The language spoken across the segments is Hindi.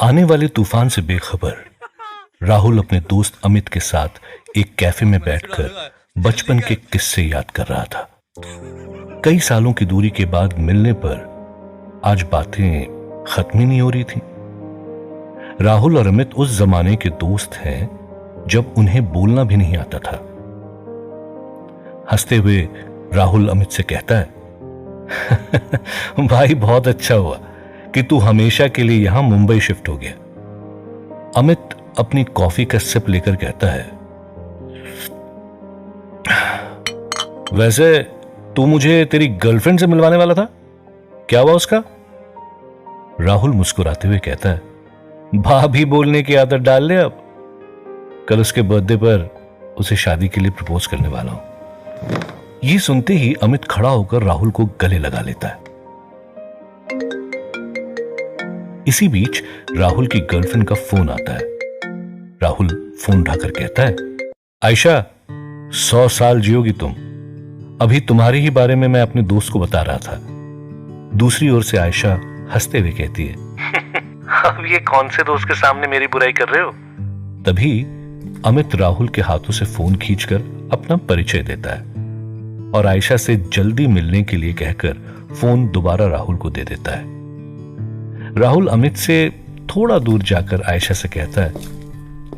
आने वाले तूफान से बेखबर राहुल अपने दोस्त अमित के साथ एक कैफे में बैठकर बचपन के किस्से याद कर रहा था। कई सालों की दूरी के बाद मिलने पर आज बातें खत्म ही नहीं हो रही थी। राहुल और अमित उस जमाने के दोस्त हैं जब उन्हें बोलना भी नहीं आता था। हंसते हुए राहुल अमित से कहता है, भाई बहुत अच्छा हुआ कि तू हमेशा के लिए यहां मुंबई शिफ्ट हो गया। अमित अपनी कॉफी का सिप लेकर कहता है, वैसे तू मुझे तेरी गर्लफ्रेंड से मिलवाने वाला था, क्या हुआ उसका? राहुल मुस्कुराते हुए कहता है, भाभी बोलने की आदत डाल ले अब। कल उसके बर्थडे पर उसे शादी के लिए प्रपोज करने वाला हूं। ये सुनते ही अमित खड़ा होकर राहुल को गले लगा लेता है। इसी बीच राहुल की गर्लफ्रेंड का फोन आता है। राहुल फोन उठाकर कहता है, आयशा 100 साल जियोगी तुम। अभी तुम्हारे ही बारे में मैं अपने दोस्त को बता रहा था। दूसरी ओर से आयशा हंसते हुए कहती है, अब ये कौन से दोस्त के सामने मेरी बुराई कर रहे हो? तभी अमित राहुल के हाथों से फोन खींचकर अपना परिचय देता है और आयशा से जल्दी मिलने के लिए कहकर फोन दोबारा राहुल को दे देता है। राहुल अमित से थोड़ा दूर जाकर आयशा से कहता है,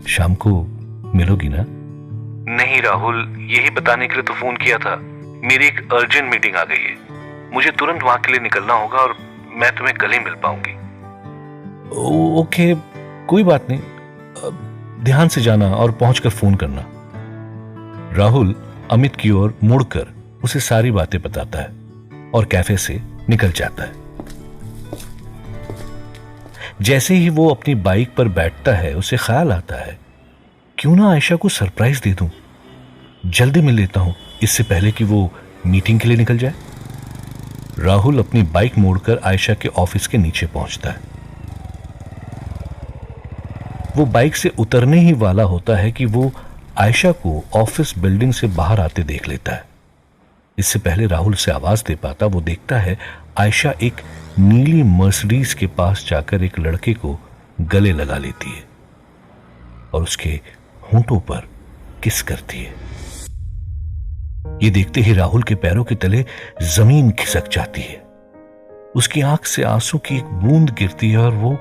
शाम को मिलोगी ना? नहीं राहुल, यही बताने के लिए तो फोन किया था। मेरी एक अर्जेंट मीटिंग आ गई है, मुझे तुरंत वहां के लिए निकलना होगा और मैं तुम्हें कल ही मिल पाऊंगी। ओके, कोई बात नहीं, ध्यान से जाना और पहुंचकर फोन करना। राहुल अमित की ओर मुड़कर उसे सारी बातें बताता है और कैफे से निकल जाता है। जैसे ही वो अपनी बाइक पर बैठता है उसे ख्याल आता है, क्यों ना आयशा को सरप्राइज दे दूं, जल्दी मिल लेता हूं इससे पहले कि वो मीटिंग के लिए निकल जाए। राहुल अपनी बाइक मोड़कर आयशा के ऑफिस के नीचे पहुंचता है। वो बाइक से उतरने ही वाला होता है कि वो आयशा को ऑफिस बिल्डिंग से बाहर आते देख लेता है। इससे पहले राहुल से आवाज दे पाता वो देखता है आयशा एक नीली मर्सिडीज के पास जाकर एक लड़के को गले लगा लेती है और उसके होंठों पर किस करती है। ये देखते ही राहुल के पैरों के तले जमीन खिसक जाती है। उसकी आंख से आंसू की एक बूंद गिरती है और वो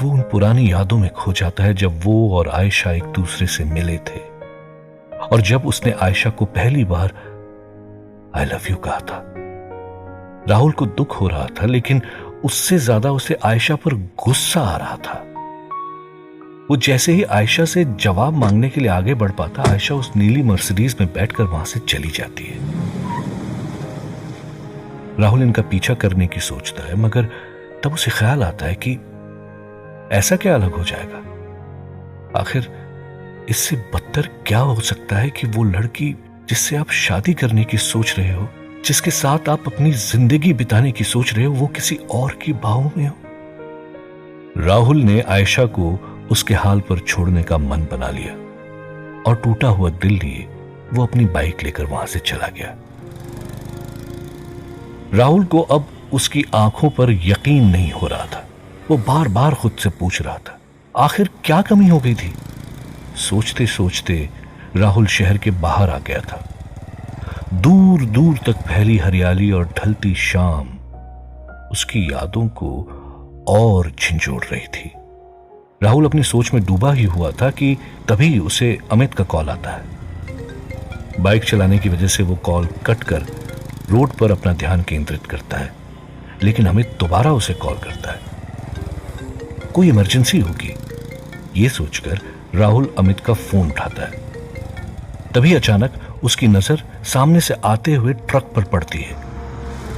उन पुरानी यादों में खो जाता है जब वो और आयशा एक दूसरे से मिले थे और जब उसने आयशा को पहली बार आई लव यू कहा था। राहुल को दुख हो रहा था, लेकिन उससे ज्यादा उसे आयशा पर गुस्सा आ रहा था। वो जैसे ही आयशा से जवाब मांगने के लिए आगे बढ़ पाता, आयशा उस नीली मर्सिडीज में बैठकर वहां से चली जाती है। राहुल इनका पीछा करने की सोचता है, मगर तब उसे ख्याल आता है कि ऐसा क्या अलग हो जाएगा? आखिर इससे बदतर क्या हो सकता है कि वो लड़की जिससे आप शादी करने की सोच रहे हो, जिसके साथ आप अपनी जिंदगी बिताने की सोच रहे हो, वो किसी और की बाहों में हो। राहुल ने आयशा को उसके हाल पर छोड़ने का मन बना लिया और टूटा हुआ दिल लिए वो अपनी बाइक लेकर वहां से चला गया। राहुल को अब उसकी आंखों पर यकीन नहीं हो रहा था। वो बार बार खुद से पूछ रहा था, आखिर क्या कमी हो गई थी? सोचते सोचते राहुल शहर के बाहर आ गया था। दूर दूर तक फैली हरियाली और ढलती शाम उसकी यादों को और झंझोड़ रही थी। राहुल अपनी सोच में डूबा ही हुआ था कि तभी उसे अमित का कॉल आता है। बाइक चलाने की वजह से वो कॉल कट कर रोड पर अपना ध्यान केंद्रित करता है, लेकिन अमित दोबारा उसे कॉल करता है। कोई इमरजेंसी होगी, ये सोचकर राहुल अमित का फोन उठाता है। तभी अचानक उसकी नजर सामने से आते हुए ट्रक पर पड़ती है।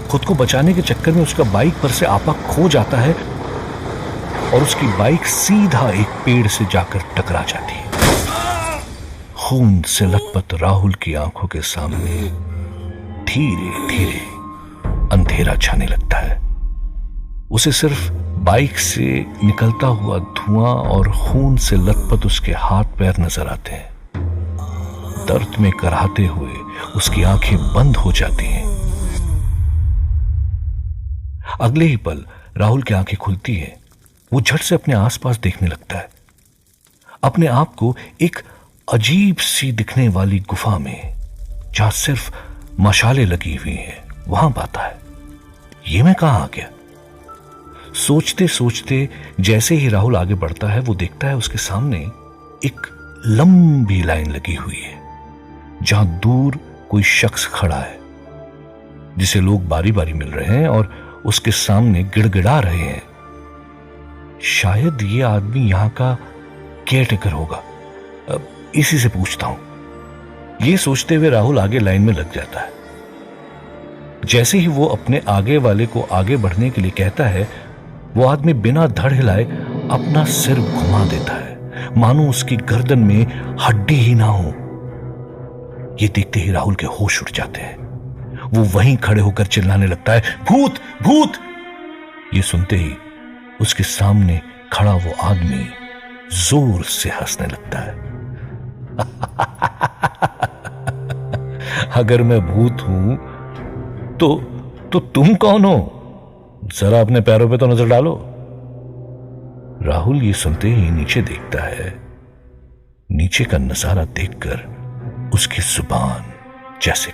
खुद को बचाने के चक्कर में उसका बाइक पर से आपा खो जाता है और उसकी बाइक सीधा एक पेड़ से जाकर टकरा जाती है। खून से लथपथ राहुल की आंखों के सामने धीरे धीरे अंधेरा छाने लगता है। उसे सिर्फ बाइक से निकलता हुआ धुआं और खून से लथपथ उसके हाथ पैर नजर आते हैं। दर्द में कराहते हुए उसकी आंखें बंद हो जाती हैं। अगले ही पल राहुल की आंखें खुलती है, वो झट से अपने आसपास देखने लगता है। अपने आप को एक अजीब सी दिखने वाली गुफा में, जहां सिर्फ मशालें लगी हुई हैं, वहां पाता है। ये मैं कहां आ गया? सोचते सोचते जैसे ही राहुल आगे बढ़ता है, वो देखता है उसके सामने एक लंबी लाइन लगी हुई है, जहां दूर कोई शख्स खड़ा है, जिसे लोग बारी बारी मिल रहे हैं और उसके सामने गिड़गिड़ा रहे हैं। शायद ये आदमी यहां का केयरटेकर होगा, इसी से पूछता हूं। ये सोचते हुए राहुल आगे लाइन में लग जाता है। जैसे ही वो अपने आगे वाले को आगे बढ़ने के लिए कहता है, वो आदमी बिना धड़ हिलाए अपना सिर घुमा देता है, मानो उसकी गर्दन में हड्डी ही ना हो। ये देखते ही राहुल के होश उड़ जाते हैं। वो वहीं खड़े होकर चिल्लाने लगता है, भूत भूत। ये सुनते ही उसके सामने खड़ा वो आदमी जोर से हंसने लगता है। अगर मैं भूत हूं तो तुम कौन हो? जरा अपने पैरों पे तो नजर डालो। राहुल ये सुनते ही नीचे देखता है। नीचे का नजारा देखकर उसकी जुबान जैसे